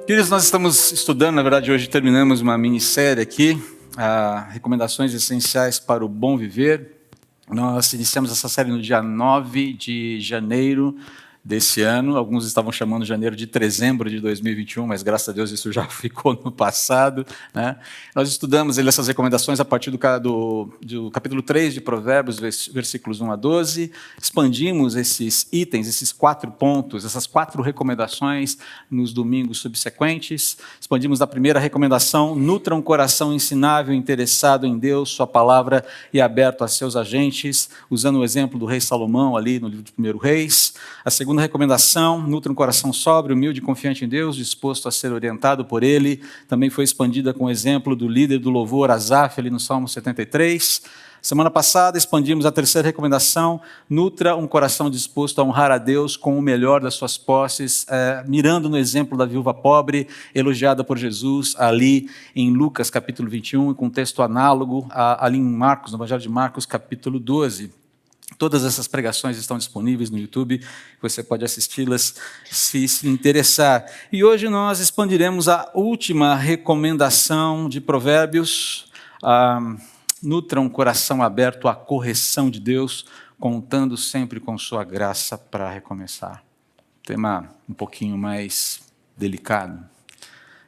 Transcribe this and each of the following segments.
Queridos, nós estamos estudando, na verdade hoje terminamos uma minissérie aqui, Recomendações Essenciais para o Bom Viver. Nós iniciamos essa série no dia 9 de janeiro desse ano. Alguns estavam chamando janeiro de dezembro de 2021, mas graças a Deus isso já ficou no passado, né? Nós estudamos essas recomendações a partir do capítulo 3 de Provérbios, versículos 1 a 12. Expandimos esses itens, esses 4 pontos, essas 4 recomendações nos domingos subsequentes. Expandimos a primeira recomendação: nutra um coração ensinável, interessado em Deus, sua palavra e aberto a seus agentes, usando o exemplo do rei Salomão ali no livro de 1 Reis. A segunda recomendação: nutra um coração sóbrio, humilde e confiante em Deus, disposto a ser orientado por Ele. Também foi expandida com o exemplo do líder do louvor, Asaf, ali no Salmo 73. Semana passada expandimos a terceira recomendação: nutra um coração disposto a honrar a Deus com o melhor das suas posses, mirando no exemplo da viúva pobre, elogiada por Jesus, ali em Lucas capítulo 21, com um texto análogo ali em Marcos, no Evangelho de Marcos capítulo 12. Todas essas pregações estão disponíveis no YouTube, você pode assisti-las se interessar. E hoje nós expandiremos a última recomendação de Provérbios: nutra um coração aberto à correção de Deus, contando sempre com sua graça para recomeçar. Tema um pouquinho mais delicado.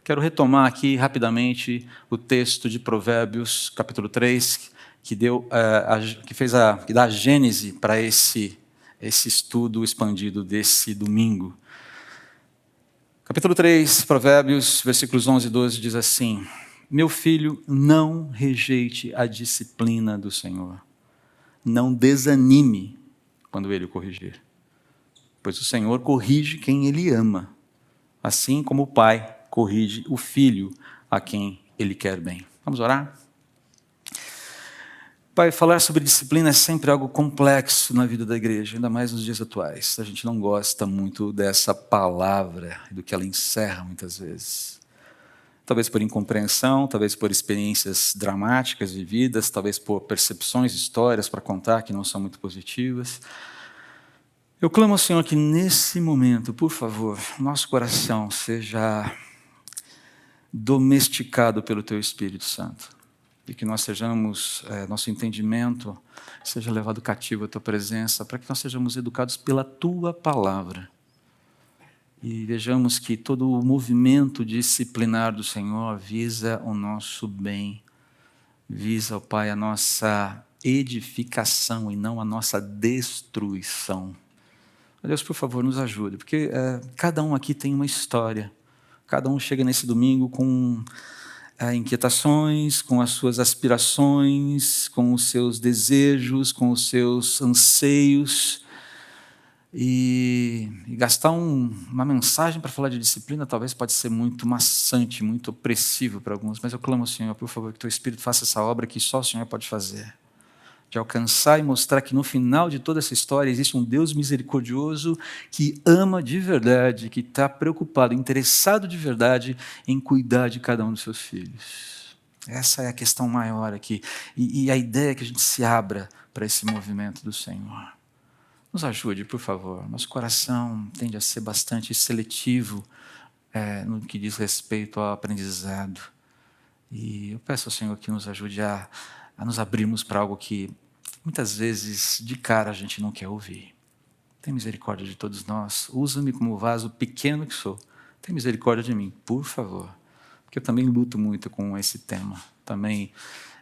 Quero retomar aqui rapidamente o texto de Provérbios, capítulo 3, que dá a gênese para esse estudo expandido desse domingo. Capítulo 3, Provérbios, versículos 11 e 12, diz assim: meu filho, não rejeite a disciplina do Senhor. Não desanime quando Ele o corrigir. Pois o Senhor corrige quem Ele ama, assim como o pai corrige o filho a quem Ele quer bem. Vamos orar? Pai, falar sobre disciplina é sempre algo complexo na vida da igreja, ainda mais nos dias atuais. A gente não gosta muito dessa palavra, do que ela encerra muitas vezes. Talvez por incompreensão, talvez por experiências dramáticas vividas, talvez por percepções, histórias para contar que não são muito positivas. Eu clamo ao Senhor que nesse momento, por favor, nosso coração seja domesticado pelo Teu Espírito Santo. E que nós sejamos, nosso entendimento seja levado cativo à Tua presença, para que nós sejamos educados pela Tua palavra. E vejamos que todo o movimento disciplinar do Senhor visa o nosso bem, visa, ó Pai, a nossa edificação e não a nossa destruição. Deus, por favor, nos ajude, porque cada um aqui tem uma história, cada um chega nesse domingo com inquietações, com as suas aspirações, com os seus desejos, com os seus anseios. E gastar uma mensagem para falar de disciplina talvez pode ser muito maçante, muito opressivo para alguns, mas eu clamo ao Senhor, por favor, que Teu Espírito faça essa obra que só o Senhor pode fazer, de alcançar e mostrar que no final de toda essa história existe um Deus misericordioso que ama de verdade, que está preocupado, interessado de verdade em cuidar de cada um dos seus filhos. Essa é a questão maior aqui. E a ideia é que a gente se abra para esse movimento do Senhor. Nos ajude, por favor. Nosso coração tende a ser bastante seletivo no que diz respeito ao aprendizado. E eu peço ao Senhor que nos ajude a nos abrirmos para algo que muitas vezes de cara a gente não quer ouvir. Tem misericórdia de todos nós. Usa-me como vaso pequeno que sou. Tem misericórdia de mim, por favor. Porque eu também luto muito com esse tema. Também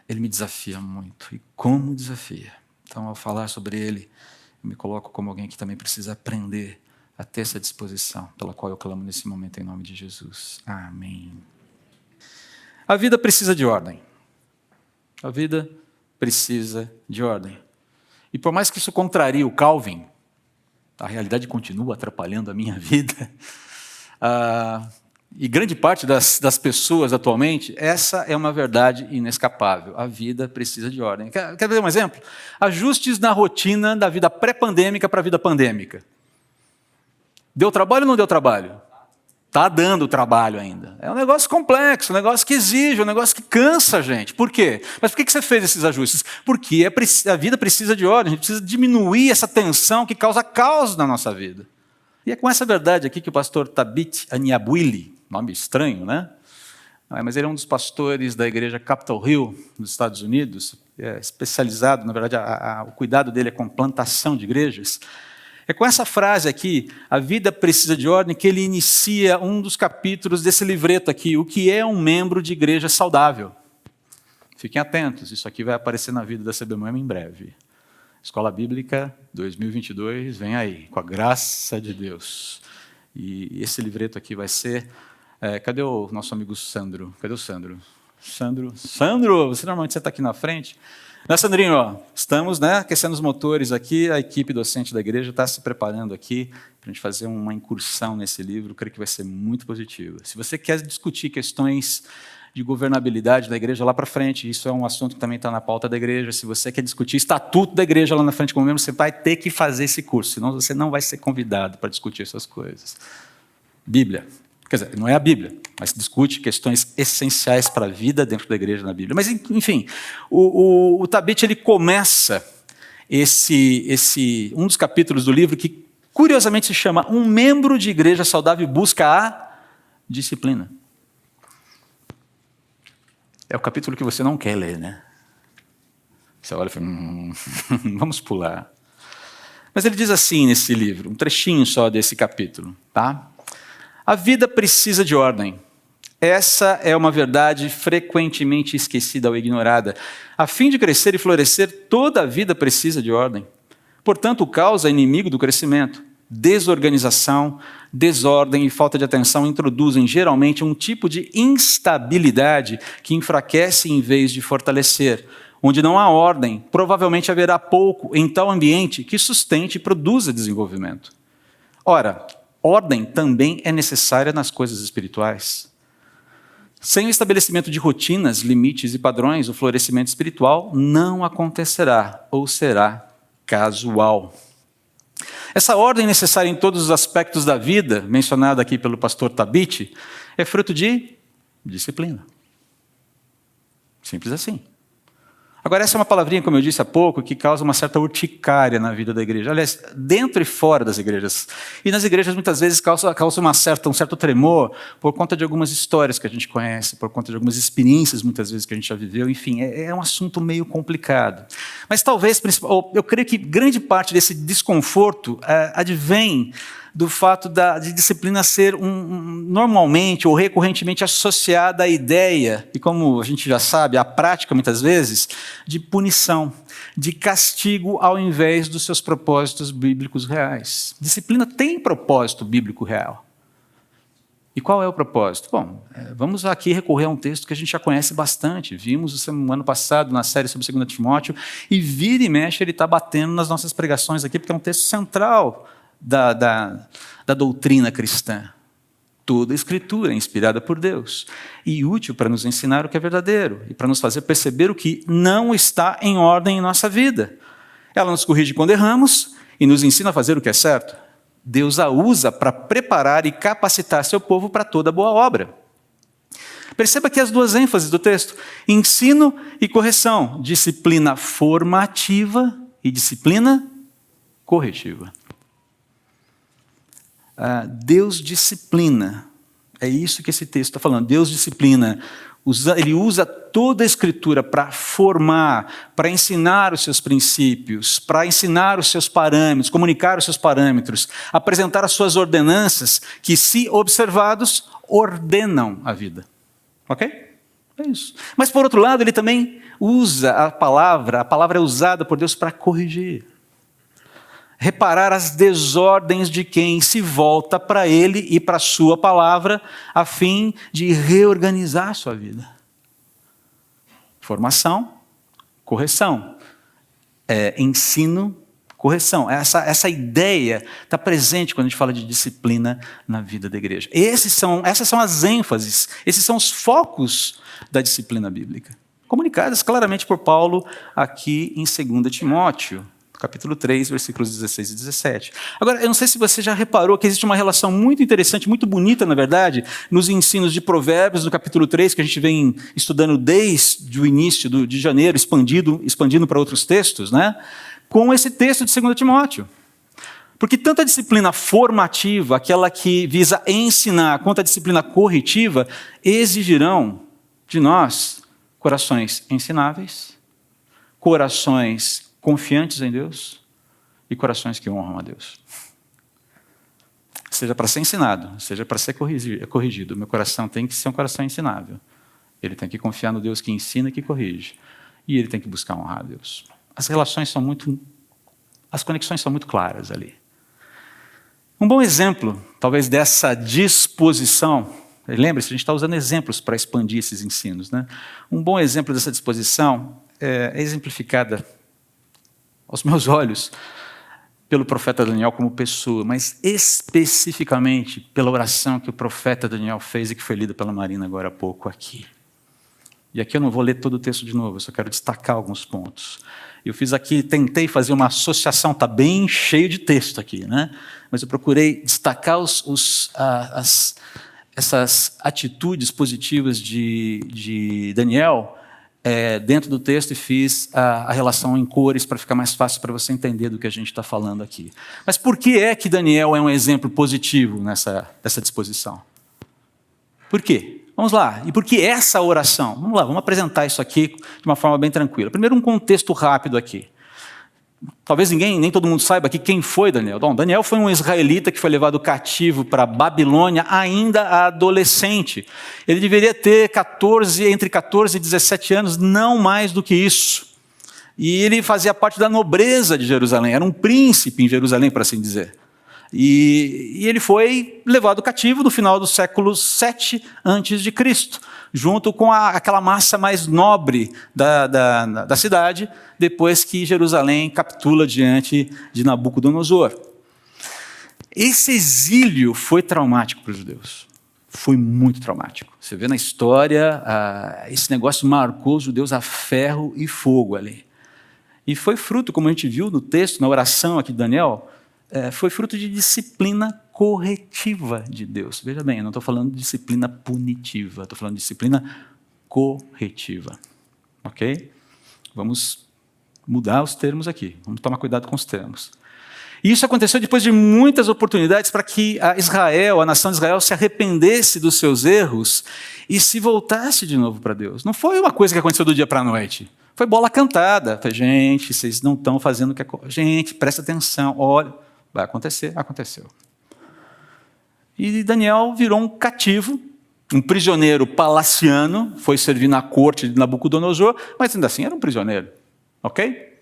ele me desafia muito. E como desafia. Então, ao falar sobre ele, eu me coloco como alguém que também precisa aprender a ter essa disposição, pela qual eu clamo nesse momento em nome de Jesus. Amém. A vida precisa de ordem. A vida precisa de ordem. E por mais que isso contrarie o Calvin, a realidade continua atrapalhando a minha vida. E grande parte das pessoas atualmente, essa é uma verdade inescapável. A vida precisa de ordem. Quer ver um exemplo? Ajustes na rotina da vida pré-pandêmica para a vida pandêmica. Deu trabalho ou não deu trabalho? Está dando trabalho ainda. É um negócio complexo, um negócio que exige, um negócio que cansa a gente. Por quê? Mas por que você fez esses ajustes? Porque a vida precisa de ordem, a gente precisa diminuir essa tensão que causa caos na nossa vida. E é com essa verdade aqui que o pastor Thabit Anyabwile nome estranho, né? Mas ele é um dos pastores da igreja Capitol Hill, nos Estados Unidos, especializado, na verdade, o cuidado dele é com plantação de igrejas. É com essa frase aqui, a vida precisa de ordem, que ele inicia um dos capítulos desse livreto aqui, o que é um membro de igreja saudável. Fiquem atentos, isso aqui vai aparecer na vida da CBMOEMA em breve. Escola Bíblica 2022, vem aí, com a graça de Deus. E esse livreto aqui vai ser... cadê o nosso amigo Sandro? Cadê o Sandro? Sandro, você normalmente está aqui na frente. Sandrinho, ó, estamos aquecendo os motores aqui, a equipe docente da igreja está se preparando aqui para a gente fazer uma incursão nesse livro, creio que vai ser muito positivo. Se você quer discutir questões de governabilidade da igreja lá para frente, isso é um assunto que também está na pauta da igreja, se você quer discutir estatuto da igreja lá na frente como membro, você vai ter que fazer esse curso, senão você não vai ser convidado para discutir essas coisas. Bíblia. Quer dizer, não é a Bíblia, mas discute questões essenciais para a vida dentro da igreja na Bíblia. Mas, enfim, o Tabit ele começa um dos capítulos do livro que, curiosamente, se chama Um Membro de Igreja Saudável Busca a Disciplina. É o capítulo que você não quer ler, né? Você olha e fala, vamos pular. Mas ele diz assim nesse livro, um trechinho só desse capítulo, tá? A vida precisa de ordem. Essa é uma verdade frequentemente esquecida ou ignorada. A fim de crescer e florescer, toda a vida precisa de ordem. Portanto, o caos é inimigo do crescimento. Desorganização, desordem e falta de atenção introduzem geralmente um tipo de instabilidade que enfraquece em vez de fortalecer. Onde não há ordem, provavelmente haverá pouco em tal ambiente que sustente e produza desenvolvimento. Ora, ordem também é necessária nas coisas espirituais. Sem o estabelecimento de rotinas, limites e padrões, o florescimento espiritual não acontecerá ou será casual. Essa ordem necessária em todos os aspectos da vida, mencionada aqui pelo pastor Tabit, é fruto de disciplina. Simples assim. Agora, essa é uma palavrinha, como eu disse há pouco, que causa uma certa urticária na vida da igreja. Aliás, dentro e fora das igrejas. E nas igrejas, muitas vezes, causa um certo tremor por conta de algumas histórias que a gente conhece, por conta de algumas experiências, muitas vezes, que a gente já viveu. Enfim, é um assunto meio complicado. Mas talvez, eu creio que grande parte desse desconforto advém do fato de disciplina ser normalmente ou recorrentemente associada à ideia, e como a gente já sabe, à prática muitas vezes, de punição, de castigo ao invés dos seus propósitos bíblicos reais. Disciplina tem propósito bíblico real. E qual é o propósito? Bom, vamos aqui recorrer a um texto que a gente já conhece bastante. Vimos no ano passado na série sobre 2 Timóteo, e vira e mexe ele está batendo nas nossas pregações aqui, porque é um texto central da doutrina cristã. Toda a Escritura é inspirada por Deus e útil para nos ensinar o que é verdadeiro e para nos fazer perceber o que não está em ordem em nossa vida. Ela nos corrige quando erramos e nos ensina a fazer o que é certo. Deus a usa para preparar e capacitar seu povo para toda boa obra. Perceba aqui as duas ênfases do texto: ensino e correção, disciplina formativa e disciplina corretiva. Deus disciplina, é isso que esse texto está falando. Deus disciplina, ele usa toda a Escritura para formar, para ensinar os seus princípios, para ensinar os seus parâmetros, comunicar os seus parâmetros, apresentar as suas ordenanças, que, se observados, ordenam a vida. Ok? É isso. Mas, por outro lado, ele também usa a palavra é usada por Deus para corrigir. Reparar as desordens de quem se volta para Ele e para a sua palavra, a fim de reorganizar a sua vida. Formação, correção. Ensino, correção. Essa ideia está presente quando a gente fala de disciplina na vida da igreja. Essas são as ênfases, esses são os focos da disciplina bíblica, comunicadas claramente por Paulo aqui em 2 Timóteo. Capítulo 3, versículos 16 e 17. Agora, eu não sei se você já reparou que existe uma relação muito interessante, muito bonita, na verdade, nos ensinos de Provérbios, no capítulo 3, que a gente vem estudando desde o início de janeiro, expandindo para outros textos, né? Com esse texto de 2 Timóteo. Porque tanto a disciplina formativa, aquela que visa ensinar, quanto a disciplina corretiva, exigirão de nós corações ensináveis, corações confiantes em Deus e corações que honram a Deus. Seja para ser ensinado, seja para ser corrigido. Meu coração tem que ser um coração ensinável. Ele tem que confiar no Deus que ensina e que corrige. E ele tem que buscar honrar a Deus. As conexões são muito claras ali. Um bom exemplo, talvez, dessa disposição, lembre-se, a gente está usando exemplos para expandir esses ensinos, né? Um bom exemplo dessa disposição é exemplificada, aos meus olhos, pelo profeta Daniel como pessoa, mas especificamente pela oração que o profeta Daniel fez e que foi lida pela Marina agora há pouco aqui. E aqui eu não vou ler todo o texto de novo, eu só quero destacar alguns pontos. Eu fiz aqui, tentei fazer uma associação, está bem cheio de texto aqui, né? Mas eu procurei destacar essas atitudes positivas de Daniel dentro do texto e fiz a relação em cores para ficar mais fácil para você entender do que a gente está falando aqui. Mas por que é que Daniel é um exemplo positivo dessa disposição? Por quê? Vamos lá. E por que essa oração? Vamos lá, vamos apresentar isso aqui de uma forma bem tranquila. Primeiro, um contexto rápido aqui. Talvez nem todo mundo saiba aqui quem foi Daniel. Bom, Daniel foi um israelita que foi levado cativo para a Babilônia ainda adolescente. Ele deveria ter entre 14 e 17 anos, não mais do que isso. E ele fazia parte da nobreza de Jerusalém, era um príncipe em Jerusalém, por assim dizer. E ele foi levado cativo no final do século 7 a.C., junto com aquela massa mais nobre da cidade, depois que Jerusalém capitula diante de Nabucodonosor. Esse exílio foi traumático para os judeus. Foi muito traumático. Você vê na história, esse negócio marcou os judeus a ferro e fogo ali. E foi fruto, como a gente viu no texto, na oração aqui de Daniel, foi fruto de disciplina corretiva de Deus. Veja bem, eu não estou falando de disciplina punitiva, estou falando de disciplina corretiva. Ok? Vamos mudar os termos aqui, vamos tomar cuidado com os termos. E isso aconteceu depois de muitas oportunidades para que a nação de Israel, se arrependesse dos seus erros e se voltasse de novo para Deus. Não foi uma coisa que aconteceu do dia para a noite. Foi bola cantada. Foi, gente, vocês não estão fazendo o que é... Gente, presta atenção, olha... Vai acontecer, aconteceu. E Daniel virou um cativo, um prisioneiro palaciano, foi servir na corte de Nabucodonosor, mas ainda assim era um prisioneiro, ok?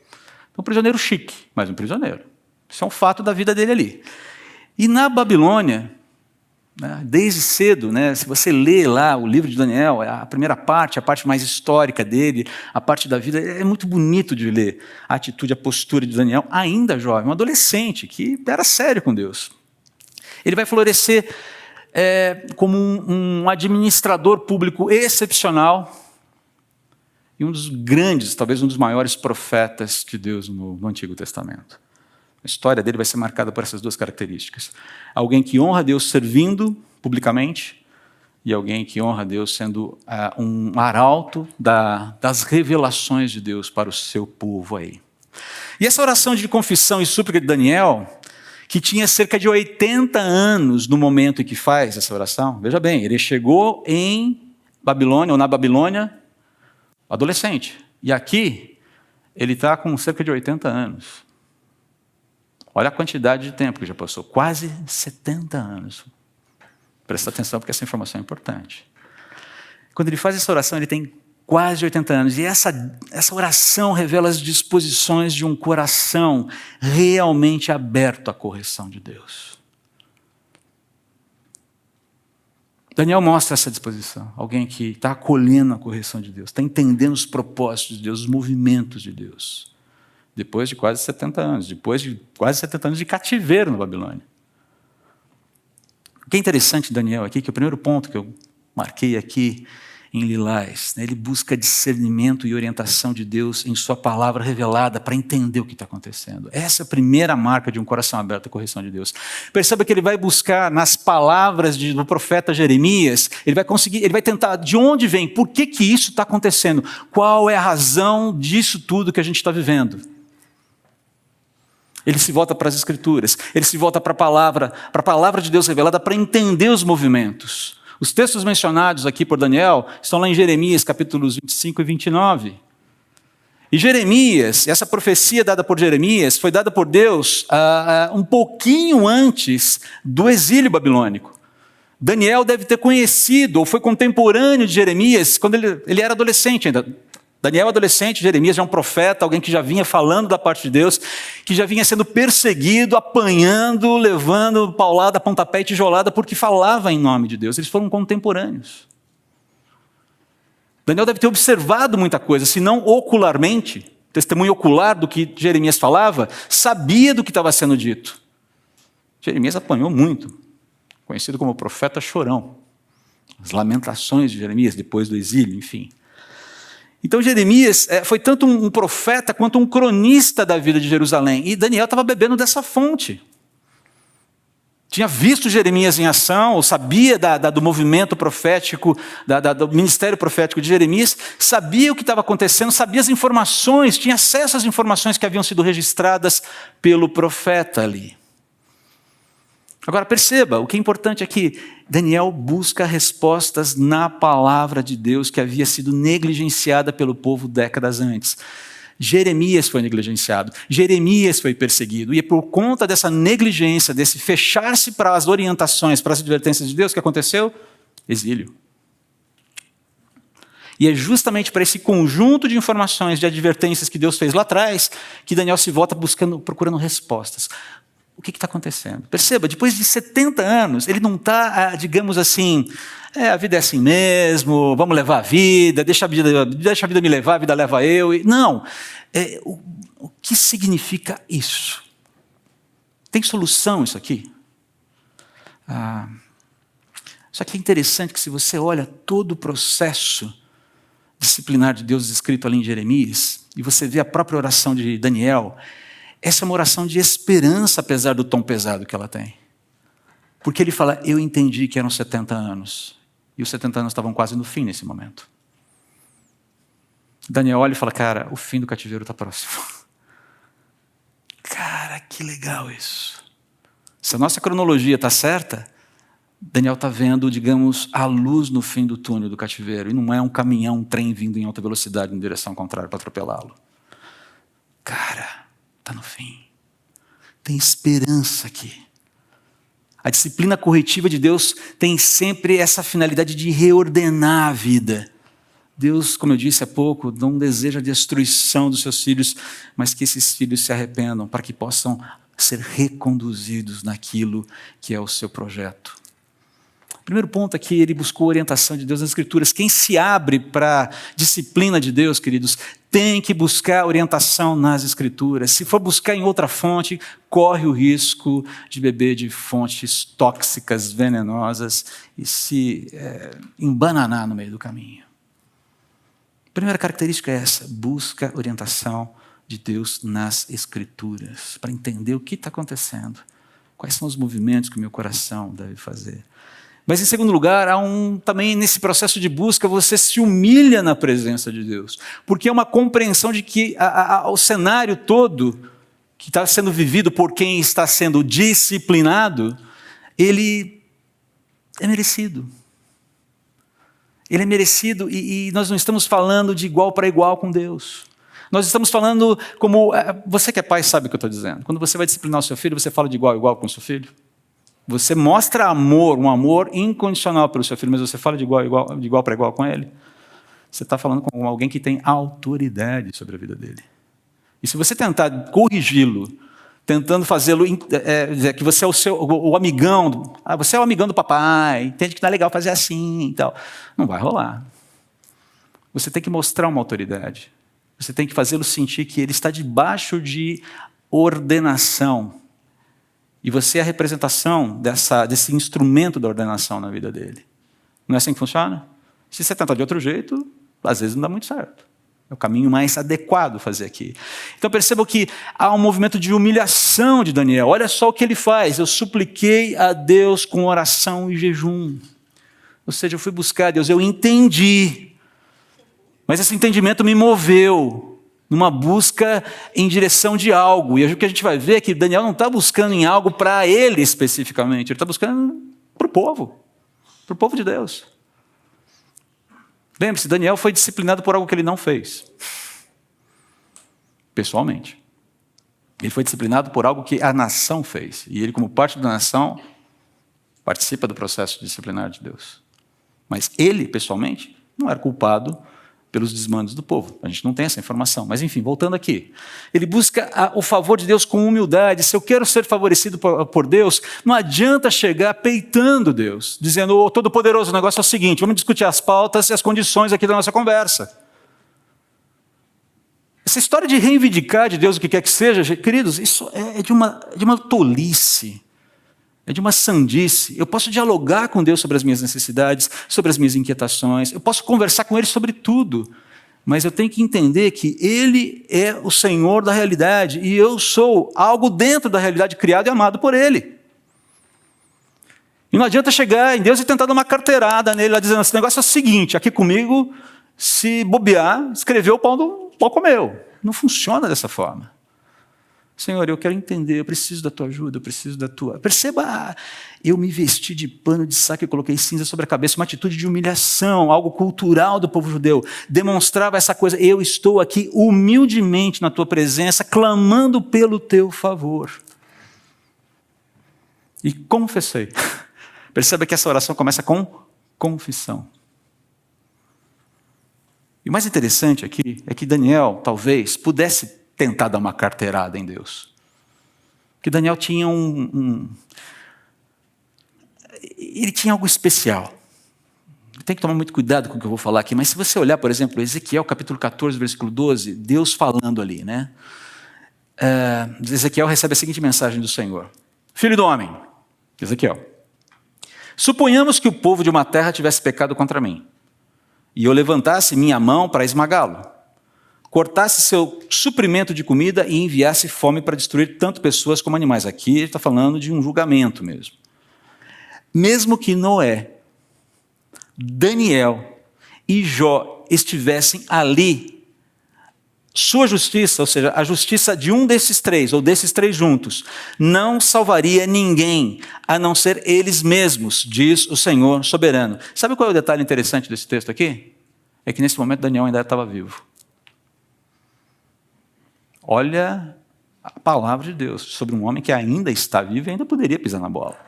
Um prisioneiro chique, mas um prisioneiro. Isso é um fato da vida dele ali. E na Babilônia, né, desde cedo, né, se você lê lá o livro de Daniel, a primeira parte, a parte mais histórica dele, a parte da vida, é muito bonito de ler a atitude, a postura de Daniel, ainda jovem, um adolescente que era sério com Deus. Ele vai florescer como um administrador público excepcional e um dos grandes, talvez um dos maiores profetas de Deus no Antigo Testamento. A história dele vai ser marcada por essas duas características. Alguém que honra a Deus servindo publicamente e alguém que honra a Deus sendo um arauto das revelações de Deus para o seu povo aí. E essa oração de confissão e súplica de Daniel, que tinha cerca de 80 anos no momento em que faz essa oração, veja bem, ele chegou em Babilônia, ou na Babilônia, adolescente. E aqui, ele está com cerca de 80 anos. Olha a quantidade de tempo que já passou, quase 70 anos. Presta atenção porque essa informação é importante. Quando ele faz essa oração, ele tem quase 80 anos. E essa oração revela as disposições de um coração realmente aberto à correção de Deus. Daniel mostra essa disposição. Alguém que está acolhendo a correção de Deus, está entendendo os propósitos de Deus, os movimentos de Deus. Depois de quase 70 anos, depois de quase 70 anos de cativeiro na Babilônia. O que é interessante, Daniel, aqui, que o primeiro ponto que eu marquei aqui em lilás, né, ele busca discernimento e orientação de Deus em sua palavra revelada para entender o que está acontecendo. Essa é a primeira marca de um coração aberto à correção de Deus. Perceba que ele vai buscar nas palavras do profeta Jeremias, ele vai tentar de onde vem, por que isso está acontecendo, qual é a razão disso tudo que a gente está vivendo. Ele se volta para as Escrituras, ele se volta para a palavra de Deus revelada para entender os movimentos. Os textos mencionados aqui por Daniel estão lá em Jeremias, capítulos 25 e 29. E Jeremias, essa profecia dada por Jeremias, foi dada por Deus um pouquinho antes do exílio babilônico. Daniel deve ter conhecido, ou foi contemporâneo de Jeremias, quando ele era adolescente ainda. Daniel adolescente, Jeremias já é um profeta, alguém que já vinha falando da parte de Deus, que já vinha sendo perseguido, apanhando, levando paulada, pontapé e tijolada, porque falava em nome de Deus. Eles foram contemporâneos. Daniel deve ter observado muita coisa, se não ocularmente, testemunho ocular do que Jeremias falava, sabia do que estava sendo dito. Jeremias apanhou muito, conhecido como o profeta chorão. As lamentações de Jeremias depois do exílio, enfim. Então Jeremias foi tanto um profeta quanto um cronista da vida de Jerusalém. E Daniel estava bebendo dessa fonte. Tinha visto Jeremias em ação, ou sabia do movimento profético, do ministério profético de Jeremias, sabia o que estava acontecendo, sabia as informações, tinha acesso às informações que haviam sido registradas pelo profeta ali. Agora perceba, o que é importante aqui, Daniel busca respostas na palavra de Deus que havia sido negligenciada pelo povo décadas antes. Jeremias foi negligenciado, Jeremias foi perseguido, e é por conta dessa negligência, desse fechar-se para as orientações, para as advertências de Deus, que aconteceu? Exílio. E é justamente para esse conjunto de informações, de advertências que Deus fez lá atrás, que Daniel se volta procurando respostas. O que está acontecendo? Perceba, depois de 70 anos, ele não está, digamos assim, a vida é assim mesmo, vamos levar a vida, deixa a vida me levar, a vida leva eu. Não, o que significa isso? Tem solução isso aqui? Só que é interessante que se você olha todo o processo disciplinar de Deus escrito ali em Jeremias, e você vê a própria oração de Daniel, essa é uma oração de esperança, apesar do tom pesado que ela tem. Porque ele fala, eu entendi que eram 70 anos. E os 70 anos estavam quase no fim nesse momento. Daniel olha e fala, cara, o fim do cativeiro está próximo. Cara, que legal isso. Se a nossa cronologia está certa, Daniel está vendo, digamos, a luz no fim do túnel do cativeiro. E não é um caminhão, um trem vindo em alta velocidade em direção contrária para atropelá-lo. Cara, está no fim. Tem esperança aqui. A disciplina corretiva de Deus tem sempre essa finalidade de reordenar a vida. Deus, como eu disse há pouco, não deseja a destruição dos seus filhos, mas que esses filhos se arrependam para que possam ser reconduzidos naquilo que é o seu projeto. O primeiro ponto aqui, ele buscou a orientação de Deus nas Escrituras. Quem se abre para a disciplina de Deus, queridos, tem que buscar orientação nas Escrituras. Se for buscar em outra fonte, corre o risco de beber de fontes tóxicas, venenosas e se embananar no meio do caminho. A primeira característica é essa, busca orientação de Deus nas Escrituras, para entender o que está acontecendo, quais são os movimentos que o meu coração deve fazer. Mas, em segundo lugar, também nesse processo de busca, você se humilha na presença de Deus. Porque é uma compreensão de que o cenário todo que está sendo vivido por quem está sendo disciplinado, ele é merecido. Ele é merecido e nós não estamos falando de igual para igual com Deus. Nós estamos falando como... Você que é pai sabe o que eu estou dizendo. Quando você vai disciplinar o seu filho, você fala de igual a igual com o seu filho? Você mostra amor, um amor incondicional pelo seu filho, mas você fala de igual para igual com ele? Você está falando com alguém que tem autoridade sobre a vida dele. E se você tentar corrigi-lo, tentando fazê-lo, que você é o amigão, você é o amigão do papai, entende que não é legal fazer assim e tal, não vai rolar. Você tem que mostrar uma autoridade. Você tem que fazê-lo sentir que ele está debaixo de ordenação. E você é a representação desse instrumento da ordenação na vida dele. Não é assim que funciona? Se você tentar de outro jeito, às vezes não dá muito certo. É o caminho mais adequado fazer aqui. Então percebam que há um movimento de humilhação de Daniel. Olha só o que ele faz. Eu supliquei a Deus com oração e jejum. Ou seja, eu fui buscar a Deus, eu entendi. Mas esse entendimento me moveu. numa busca em direção de algo. E o que a gente vai ver é que Daniel não está buscando em algo para ele especificamente, ele está buscando para o povo de Deus. Lembre-se, Daniel foi disciplinado por algo que ele não fez, pessoalmente. Ele foi disciplinado por algo que a nação fez. E ele, como parte da nação, participa do processo disciplinar de Deus. Mas ele, pessoalmente, não era culpado pelos desmandos do povo. A gente não tem essa informação. Mas, enfim, voltando aqui. Ele busca o favor de Deus com humildade. Se eu quero ser favorecido por Deus, não adianta chegar peitando Deus, dizendo, ô Todo-Poderoso, o negócio é o seguinte, vamos discutir as pautas e as condições aqui da nossa conversa. Essa história de reivindicar de Deus o que quer que seja, queridos, isso é de uma tolice, é de uma sandice. Eu posso dialogar com Deus sobre as minhas necessidades, sobre as minhas inquietações, eu posso conversar com Ele sobre tudo, mas eu tenho que entender que Ele é o Senhor da realidade e eu sou algo dentro da realidade criado e amado por Ele. E não adianta chegar em Deus e tentar dar uma carteirada nele, lá dizendo, esse negócio é o seguinte, aqui comigo, se bobear, escreveu o pau comeu. Não funciona dessa forma. Senhor, eu quero entender, eu preciso da tua ajuda, eu preciso da tua... Perceba, eu me vesti de pano de saco e coloquei cinza sobre a cabeça, uma atitude de humilhação, algo cultural do povo judeu. Demonstrava essa coisa, eu estou aqui humildemente na tua presença, clamando pelo teu favor. E confessei. Perceba que essa oração começa com confissão. E o mais interessante aqui é que Daniel, talvez, pudesse tentar dar uma carteirada em Deus. Porque Daniel tinha ele tinha algo especial. Tem que tomar muito cuidado com o que eu vou falar aqui, mas se você olhar, por exemplo, Ezequiel, capítulo 14, versículo 12, Deus falando ali, né? Ezequiel recebe a seguinte mensagem do Senhor. Filho do homem, Ezequiel, suponhamos que o povo de uma terra tivesse pecado contra mim, e eu levantasse minha mão para esmagá-lo, cortasse seu suprimento de comida e enviasse fome para destruir tanto pessoas como animais. Aqui ele está falando de um julgamento mesmo. Mesmo que Noé, Daniel e Jó estivessem ali, sua justiça, ou seja, a justiça de um desses três, ou desses três juntos, não salvaria ninguém, a não ser eles mesmos, diz o Senhor soberano. Sabe qual é o detalhe interessante desse texto aqui? É que nesse momento Daniel ainda estava vivo. Olha a palavra de Deus sobre um homem que ainda está vivo e ainda poderia pisar na bola.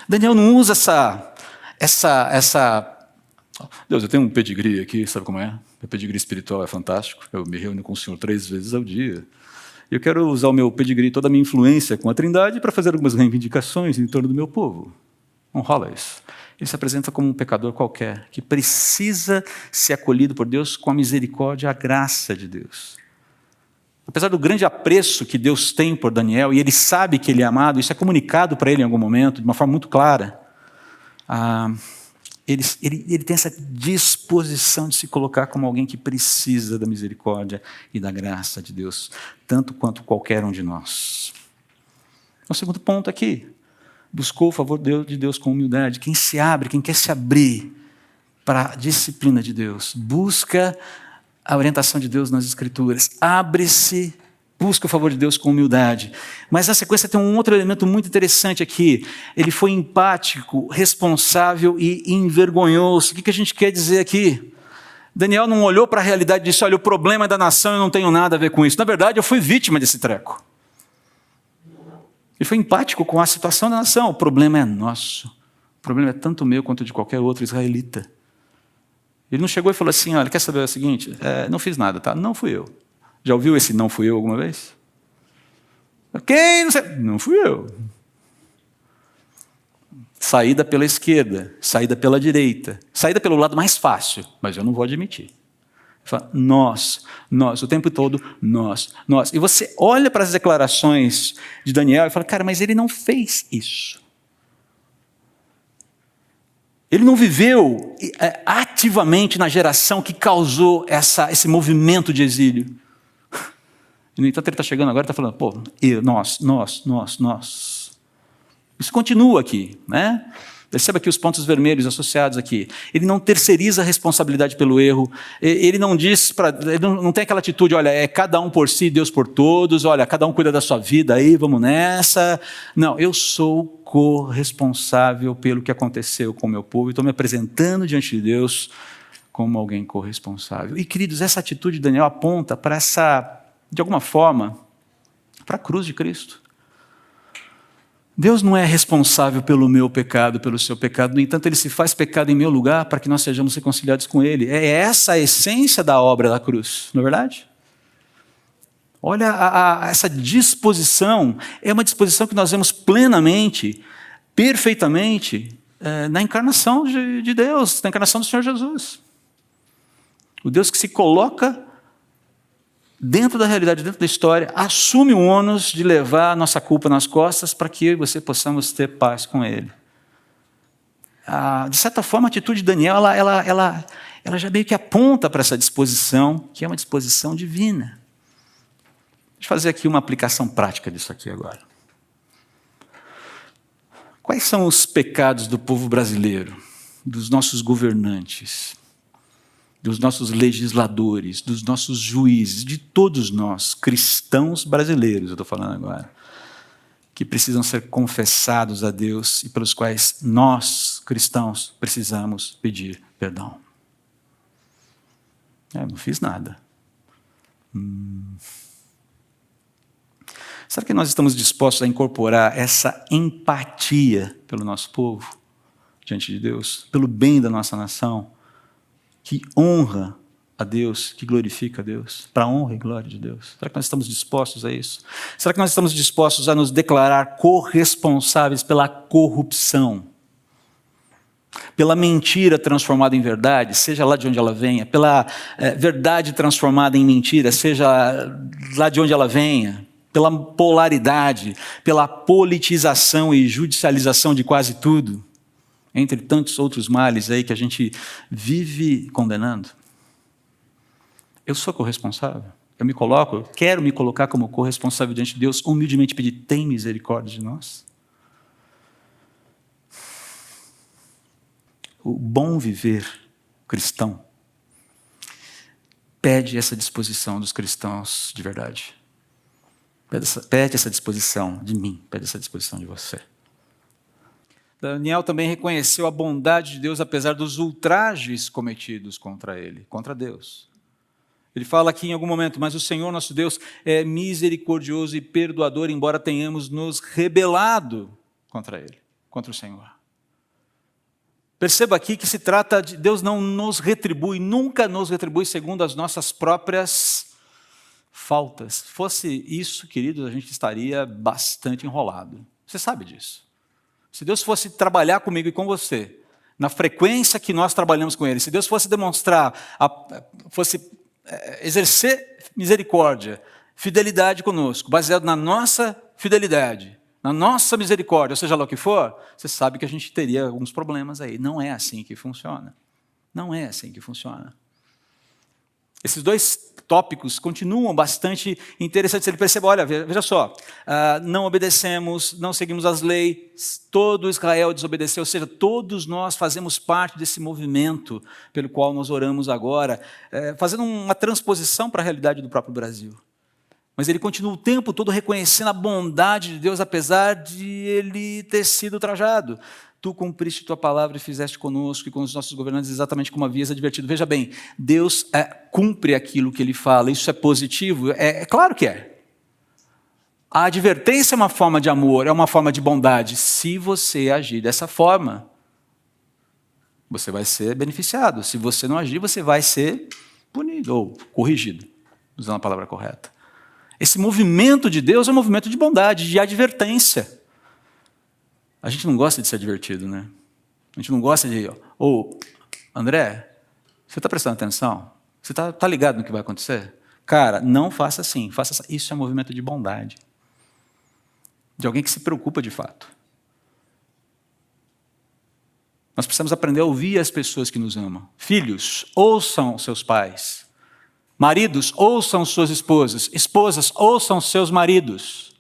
Daniel não usa essa... Deus, eu tenho um pedigree aqui, sabe como é? Meu pedigree espiritual é fantástico. Eu me reúno com o Senhor 3 vezes ao dia. Eu quero usar o meu pedigree, toda a minha influência com a Trindade para fazer algumas reivindicações em torno do meu povo. Não rola isso. Ele se apresenta como um pecador qualquer, que precisa ser acolhido por Deus com a misericórdia e a graça de Deus. Apesar do grande apreço que Deus tem por Daniel, e ele sabe que ele é amado, isso é comunicado para ele em algum momento, de uma forma muito clara, ele tem essa disposição de se colocar como alguém que precisa da misericórdia e da graça de Deus, tanto quanto qualquer um de nós. O segundo ponto aqui, buscou o favor de Deus com humildade. Quem se abre, quem quer se abrir para a disciplina de Deus, busca a orientação de Deus nas Escrituras, abre-se, busca o favor de Deus com humildade. Mas na sequência tem um outro elemento muito interessante aqui. Ele foi empático, responsável e envergonhou-se. O que a gente quer dizer aqui? Daniel não olhou para a realidade e disse, olha, o problema é da nação, eu não tenho nada a ver com isso. Na verdade, eu fui vítima desse treco. Ele foi empático com a situação da nação. O problema é nosso. O problema é tanto meu quanto de qualquer outro israelita. Ele não chegou e falou assim, olha, quer saber o seguinte? Não fiz nada, tá? Não fui eu. Já ouviu esse não fui eu alguma vez? Quem? Não sei. Não fui eu. Saída pela esquerda, saída pela direita, saída pelo lado mais fácil, mas eu não vou admitir. Fala, nós, o tempo todo, nós. E você olha para as declarações de Daniel e fala, cara, mas ele não fez isso. Ele não viveu ativamente na geração que causou esse movimento de exílio. E, no entanto, ele está chegando agora e está falando, pô, nós. Isso continua aqui, né? Perceba aqui os pontos vermelhos associados aqui. Ele não terceiriza a responsabilidade pelo erro. Ele não diz, ele não tem aquela atitude, olha, é cada um por si, Deus por todos, olha, cada um cuida da sua vida aí, vamos nessa. Não, eu sou corresponsável pelo que aconteceu com o meu povo e estou me apresentando diante de Deus como alguém corresponsável. E, queridos, essa atitude de Daniel aponta para essa, de alguma forma, para a cruz de Cristo. Deus não é responsável pelo meu pecado, pelo seu pecado. No entanto, Ele se faz pecado em meu lugar para que nós sejamos reconciliados com Ele. É essa a essência da obra da cruz, não é verdade? Olha, essa disposição é uma disposição que nós vemos plenamente, perfeitamente, na encarnação de Deus, na encarnação do Senhor Jesus. O Deus que se coloca dentro da realidade, dentro da história, assume o ônus de levar a nossa culpa nas costas para que eu e você possamos ter paz com Ele. De certa forma, a atitude de Daniel, ela já meio que aponta para essa disposição, que é uma disposição divina. Deixa eu fazer aqui uma aplicação prática disso aqui agora. Quais são os pecados do povo brasileiro, dos nossos governantes, dos nossos legisladores, dos nossos juízes, de todos nós, cristãos brasileiros, eu estou falando agora, que precisam ser confessados a Deus e pelos quais nós, cristãos, precisamos pedir perdão? Eu não fiz nada. Será que nós estamos dispostos a incorporar essa empatia pelo nosso povo, diante de Deus, pelo bem da nossa nação, que honra a Deus, que glorifica a Deus, para a honra e glória de Deus? Será que nós estamos dispostos a isso? Será que nós estamos dispostos a nos declarar corresponsáveis pela corrupção, pela mentira transformada em verdade, seja lá de onde ela venha, pela verdade transformada em mentira, seja lá de onde ela venha, pela polaridade, pela politização e judicialização de quase tudo, entre tantos outros males aí que a gente vive condenando? Eu sou corresponsável. Eu quero me colocar como corresponsável diante de Deus, humildemente pedir, tem misericórdia de nós. O bom viver cristão pede essa disposição dos cristãos de verdade. Pede essa disposição de mim, pede essa disposição de você. Daniel também reconheceu a bondade de Deus apesar dos ultrajes cometidos contra ele, contra Deus. Ele fala aqui em algum momento, mas o Senhor nosso Deus é misericordioso e perdoador, embora tenhamos nos rebelado contra Ele, contra o Senhor. Perceba aqui que se trata de Deus não nos retribui, nunca nos retribui segundo as nossas próprias faltas. Se fosse isso, queridos, a gente estaria bastante enrolado. Você sabe disso. Se Deus fosse trabalhar comigo e com você, na frequência que nós trabalhamos com Ele, se Deus fosse demonstrar, fosse exercer misericórdia, fidelidade conosco, baseado na nossa fidelidade, na nossa misericórdia, ou seja lá o que for, você sabe que a gente teria alguns problemas aí. Não é assim que funciona. Não é assim que funciona. Esses dois tópicos continuam bastante interessantes. Ele percebe, olha, veja só, não obedecemos, não seguimos as leis, todo Israel desobedeceu, ou seja, todos nós fazemos parte desse movimento pelo qual nós oramos agora, fazendo uma transposição para a realidade do próprio Brasil. Mas ele continua o tempo todo reconhecendo a bondade de Deus, apesar de ele ter sido ultrajado. Tu cumpriste tua palavra e fizeste conosco e com os nossos governantes exatamente como havias advertido. Veja bem, Deus cumpre aquilo que Ele fala. Isso é positivo? É claro que é. A advertência é uma forma de amor, é uma forma de bondade. Se você agir dessa forma, você vai ser beneficiado. Se você não agir, você vai ser punido ou corrigido, usando a palavra correta. Esse movimento de Deus é um movimento de bondade, de advertência. A gente não gosta de ser advertido, né? A gente não gosta de... André, você está prestando atenção? Você está ligado no que vai acontecer? Cara, não faça assim, faça assim. Isso é um movimento de bondade. De alguém que se preocupa de fato. Nós precisamos aprender a ouvir as pessoas que nos amam. Filhos, ouçam seus pais. Maridos, ouçam suas esposas. Esposas, ouçam seus maridos.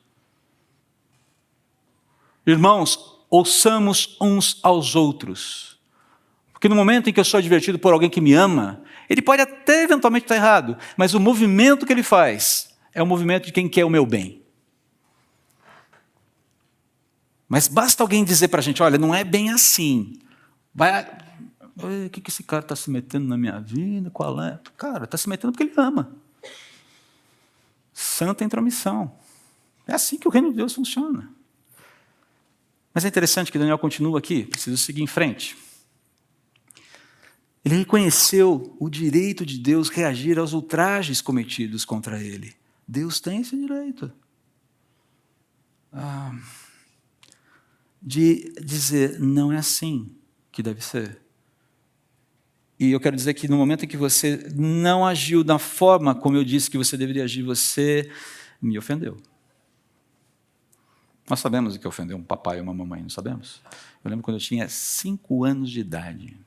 Irmãos, ouçamos uns aos outros. Porque no momento em que eu sou advertido por alguém que me ama, ele pode até eventualmente estar errado, mas o movimento que ele faz é o movimento de quem quer o meu bem. Mas basta alguém dizer para a gente, olha, não é bem assim. O que esse cara está se metendo na minha vida? Qual é? Cara, está se metendo porque ele ama. Santa intromissão. É assim que o reino de Deus funciona. Mas é interessante que Daniel continua aqui, preciso seguir em frente. Ele reconheceu o direito de Deus reagir aos ultrajes cometidos contra ele. Deus tem esse direito. De dizer, não é assim que deve ser. E eu quero dizer que no momento em que você não agiu da forma como eu disse que você deveria agir, você me ofendeu. Nós sabemos o que ofendeu um papai e uma mamãe, não sabemos? Eu lembro quando eu tinha 5 anos de idade.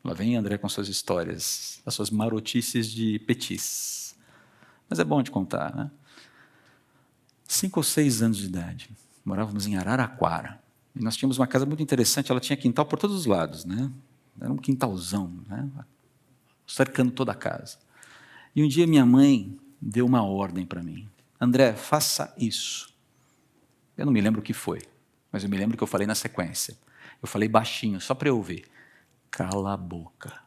Lá vem André com suas histórias, as suas marotices de petis. Mas é bom de contar, né? 5 ou 6 anos de idade. Morávamos em Araraquara. E nós tínhamos uma casa muito interessante, ela tinha quintal por todos os lados, né? Era um quintalzão, né? Cercando toda a casa. E um dia minha mãe deu uma ordem para mim. André, faça isso. Eu não me lembro o que foi, mas eu me lembro que eu falei na sequência. Eu falei baixinho, só para eu ouvir. Cala a boca.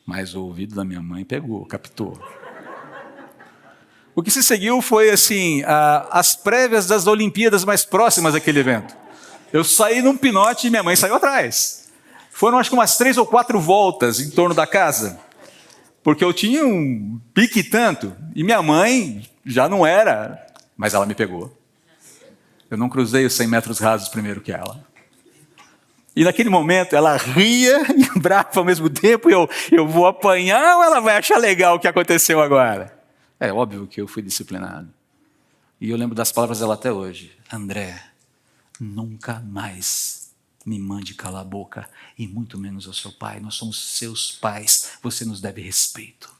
Mas o ouvido da minha mãe pegou, captou. O que se seguiu foi assim, as prévias das Olimpíadas mais próximas daquele evento. Eu saí num pinote e minha mãe saiu atrás. Foram acho que umas 3 ou 4 voltas em torno da casa, porque eu tinha um pique tanto, e minha mãe já não era, mas ela me pegou. Eu não cruzei os 100 metros rasos primeiro que ela. E naquele momento ela ria e brava ao mesmo tempo, eu vou apanhar ou ela vai achar legal o que aconteceu agora? É óbvio que eu fui disciplinado. E eu lembro das palavras dela até hoje. André, nunca mais me mande calar a boca, e muito menos ao seu pai. Nós somos seus pais, você nos deve respeito.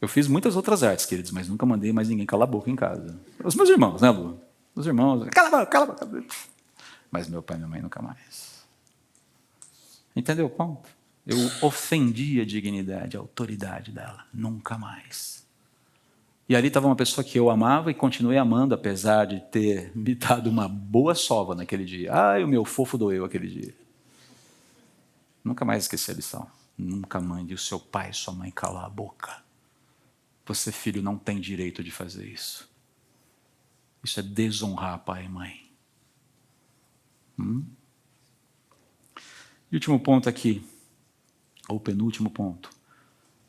Eu fiz muitas outras artes, queridos, mas nunca mandei mais ninguém calar a boca em casa. Os meus irmãos, né, Lu? Os irmãos, cala a boca. Mas meu pai e minha mãe nunca mais. Entendeu o ponto? Eu ofendi a dignidade, a autoridade dela. Nunca mais. E ali estava uma pessoa que eu amava e continuei amando, apesar de ter me dado uma boa sova naquele dia. Ai, o meu fofo doeu aquele dia. Nunca mais esqueci a lição. Nunca mande o seu pai e sua mãe calar a boca. Você, filho, não tem direito de fazer isso. Isso é desonrar pai e mãe. E último ponto aqui, ou penúltimo ponto.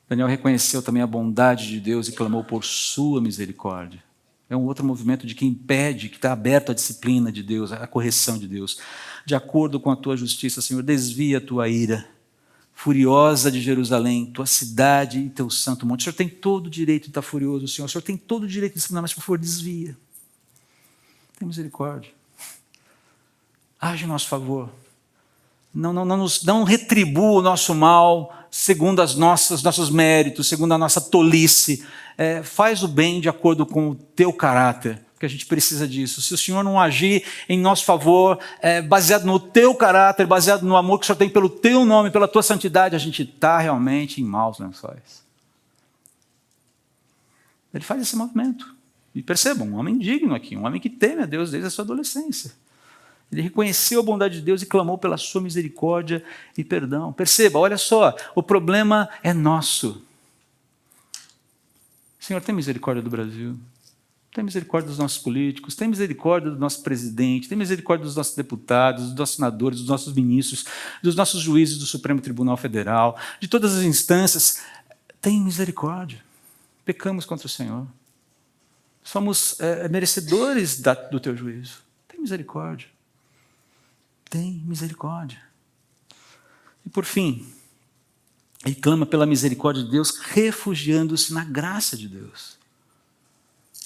Daniel reconheceu também a bondade de Deus e clamou por sua misericórdia. É um outro movimento de quem pede, que está aberto à disciplina de Deus, à correção de Deus. De acordo com a tua justiça, Senhor, desvia a tua ira. Furiosa de Jerusalém, tua cidade e teu santo monte. O Senhor tem todo o direito de estar furioso, Senhor. O Senhor tem todo o direito de disciplinar, mas por favor, desvia. Tem misericórdia. Age em nosso favor. Não retribua o nosso mal segundo os nossos méritos, segundo a nossa tolice. Faz o bem de acordo com o teu caráter, porque a gente precisa disso. Se o Senhor não agir em nosso favor, baseado no teu caráter, baseado no amor que o Senhor tem pelo teu nome, pela tua santidade, a gente está realmente em maus lençóis. Ele faz esse movimento. E percebam, um homem digno aqui, um homem que teme a Deus desde a sua adolescência. Ele reconheceu a bondade de Deus e clamou pela sua misericórdia e perdão. Perceba, olha só, o problema é nosso. Senhor, tem misericórdia do Brasil. Tem misericórdia dos nossos políticos, tem misericórdia do nosso presidente, tem misericórdia dos nossos deputados, dos nossos senadores, dos nossos ministros, dos nossos juízes do Supremo Tribunal Federal, de todas as instâncias. Tem misericórdia. Pecamos contra o Senhor. Somos merecedores do teu juízo. Tem misericórdia. Tem misericórdia. E por fim, ele clama pela misericórdia de Deus, refugiando-se na graça de Deus.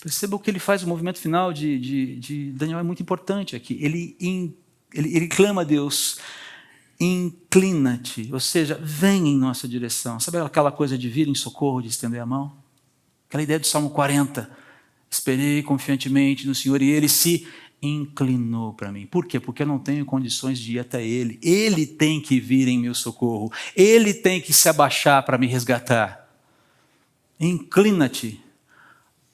Perceba o que ele faz, o movimento final de Daniel é muito importante aqui. Ele clama a Deus, inclina-te, ou seja, vem em nossa direção. Sabe aquela coisa de vir em socorro, de estender a mão? Aquela ideia do Salmo 40. Esperei confiantemente no Senhor e Ele se inclinou para mim. Por quê? Porque eu não tenho condições de ir até Ele. Ele tem que vir em meu socorro. Ele tem que se abaixar para me resgatar. Inclina-te,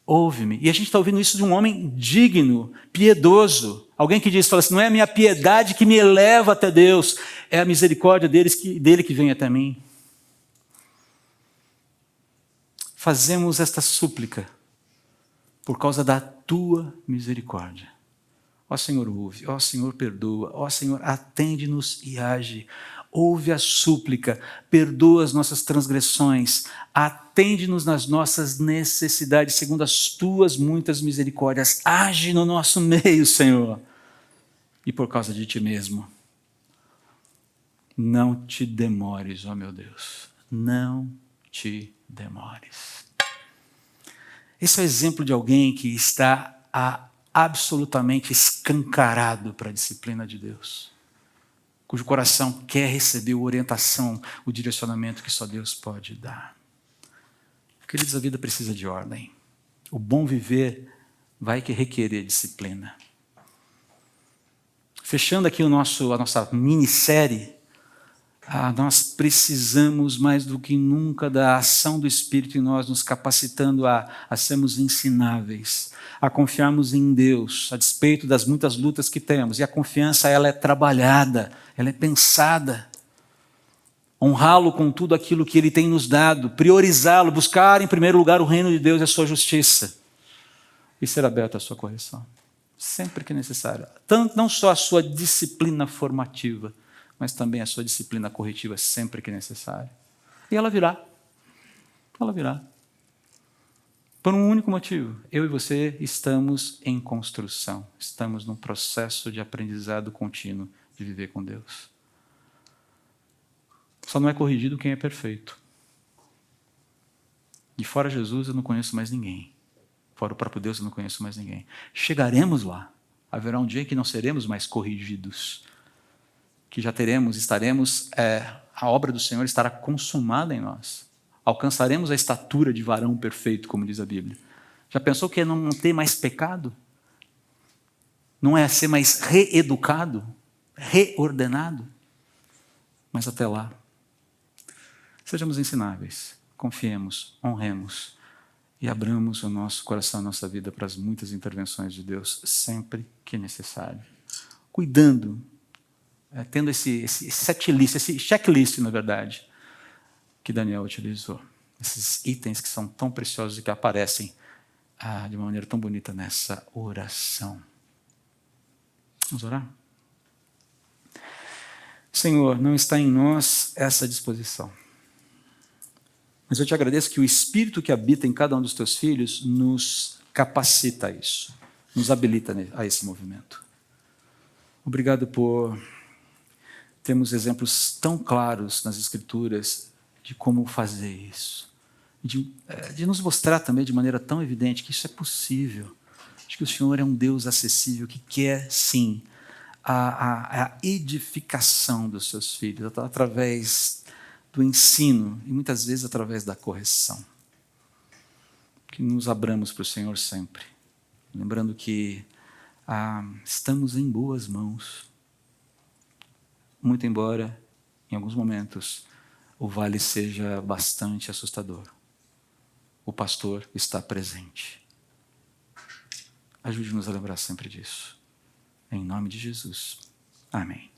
ouve-me. E a gente está ouvindo isso de um homem digno, piedoso. Alguém que diz, fala assim, não é a minha piedade que me eleva até Deus, é a misericórdia dele que vem até mim. Fazemos esta súplica por causa da tua misericórdia. Ó Senhor, ouve. Ó Senhor, perdoa. Ó Senhor, atende-nos e age. Ouve a súplica, perdoa as nossas transgressões, atende-nos nas nossas necessidades, segundo as tuas muitas misericórdias. Age no nosso meio, Senhor. E por causa de ti mesmo, não te demores, ó meu Deus. Não te demores. Esse é o exemplo de alguém que está absolutamente escancarado para a disciplina de Deus, cujo coração quer receber a orientação, o direcionamento que só Deus pode dar. Queridos, a vida precisa de ordem. O bom viver vai requerer disciplina. Fechando aqui a nossa minissérie, nós precisamos mais do que nunca da ação do Espírito em nós, nos capacitando a sermos ensináveis, a confiarmos em Deus, a despeito das muitas lutas que temos. E a confiança, ela é trabalhada, ela é pensada. Honrá-lo com tudo aquilo que Ele tem nos dado, priorizá-lo, buscar em primeiro lugar o reino de Deus e a sua justiça. E ser aberto à sua correção, sempre que necessário. Tanto, não só a sua disciplina formativa, mas também a sua disciplina corretiva sempre que necessário. E ela virá. Ela virá. Por um único motivo. Eu e você estamos em construção. Estamos num processo de aprendizado contínuo de viver com Deus. Só não é corrigido quem é perfeito. E fora Jesus eu não conheço mais ninguém. Fora o próprio Deus eu não conheço mais ninguém. Chegaremos lá. Haverá um dia em que não seremos mais corrigidos. Que já estaremos, a obra do Senhor estará consumada em nós. Alcançaremos a estatura de varão perfeito, como diz a Bíblia. Já pensou que é não ter mais pecado? Não é ser mais reeducado, reordenado? Mas até lá, sejamos ensináveis, confiemos, honremos e abramos o nosso coração, a nossa vida para as muitas intervenções de Deus, sempre que necessário. Cuidando, tendo esse checklist, na verdade, que Daniel utilizou. Esses itens que são tão preciosos e que aparecem de uma maneira tão bonita nessa oração. Vamos orar? Senhor, não está em nós essa disposição. Mas eu te agradeço que o Espírito que habita em cada um dos teus filhos nos capacita a isso, nos habilita a esse movimento. Obrigado por termos exemplos tão claros nas Escrituras de como fazer isso. De nos mostrar também de maneira tão evidente que isso é possível. De que o Senhor é um Deus acessível que quer, sim, a edificação dos seus filhos através do ensino e muitas vezes através da correção. Que nos abramos para o Senhor sempre, lembrando que estamos em boas mãos. Muito embora, em alguns momentos, o vale seja bastante assustador. O pastor está presente. Ajude-nos a lembrar sempre disso. Em nome de Jesus. Amém.